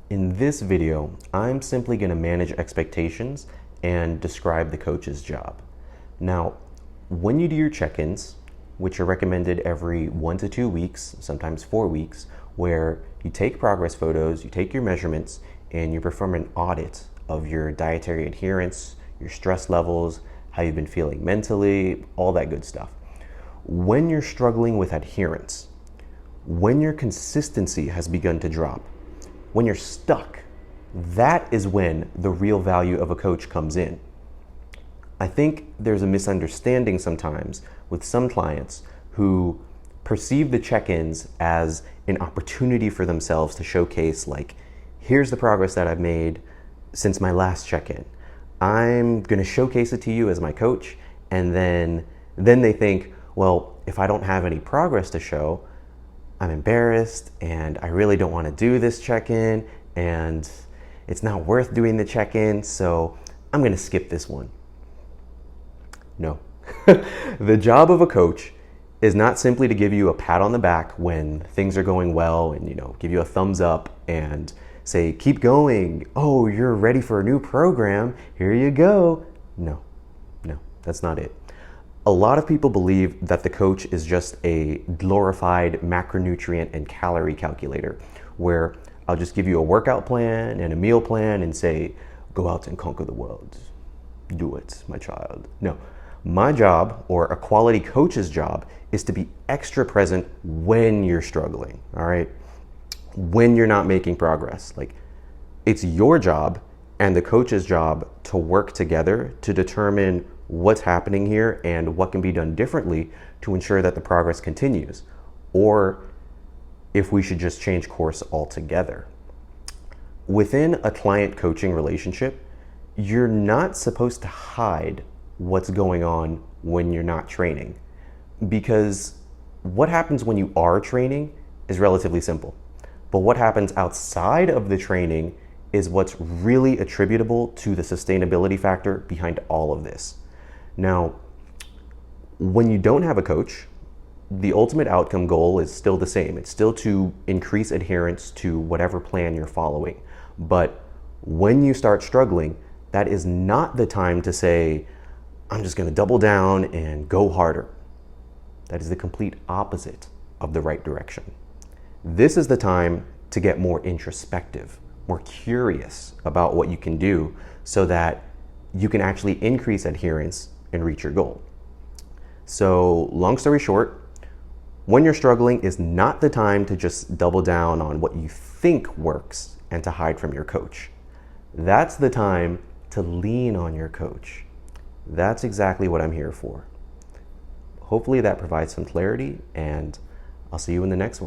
In this video, I'm simply going to manage expectations and describe the coach's job. Now, when you do your check-ins, which are recommended every 1 to 2 weeks, sometimes 4 weeks, where you take progress photos, you take your measurements, and you perform an audit of your dietary adherence, your stress levels, how you've been feeling mentally, all that good stuff. When you're struggling with adherence, when your consistency has begun to drop, when you're stuck, that is when the real value of a coach comes in. I think there's a misunderstanding sometimes with some clients who perceive the check-ins as an opportunity for themselves to showcase, like, here's the progress that I've made since my last check-in. I'm going to showcase it to you as my coach, and then they think, well, if I don't have any progress to show, I'm embarrassed and I really don't want to do this check-in and it's not worth doing the check-in, so I'm going to skip this one. No. The job of a coach is not simply to give you a pat on the back when things are going well and, give you a thumbs up and say, keep going. Oh, you're ready for a new program. Here you go. No, that's not it. A lot of people believe that the coach is just a glorified macronutrient and calorie calculator, where I'll just give you a workout plan and a meal plan and say, go out and conquer the world. Do it, my child. No, my job, or a quality coach's job, is to be extra present when you're struggling, all right? When you're not making progress. Like, it's your job and the coach's job to work together to determine what's happening here and what can be done differently to ensure that the progress continues, or if we should just change course altogether. Within a client coaching relationship, you're not supposed to hide what's going on when you're not training, because what happens when you are training is relatively simple, but what happens outside of the training is what's really attributable to the sustainability factor behind all of this. Now, when you don't have a coach, the ultimate outcome goal is still the same. It's still to increase adherence to whatever plan you're following. But when you start struggling, that is not the time to say, I'm just going to double down and go harder. That is the complete opposite of the right direction. This is the time to get more introspective, more curious about what you can do so that you can actually increase adherence and reach your goal. So, long story short, when you're struggling is not the time to just double down on what you think works and to hide from your coach. That's the time to lean on your coach. That's exactly what I'm here for. Hopefully that provides some clarity, and I'll see you in the next one.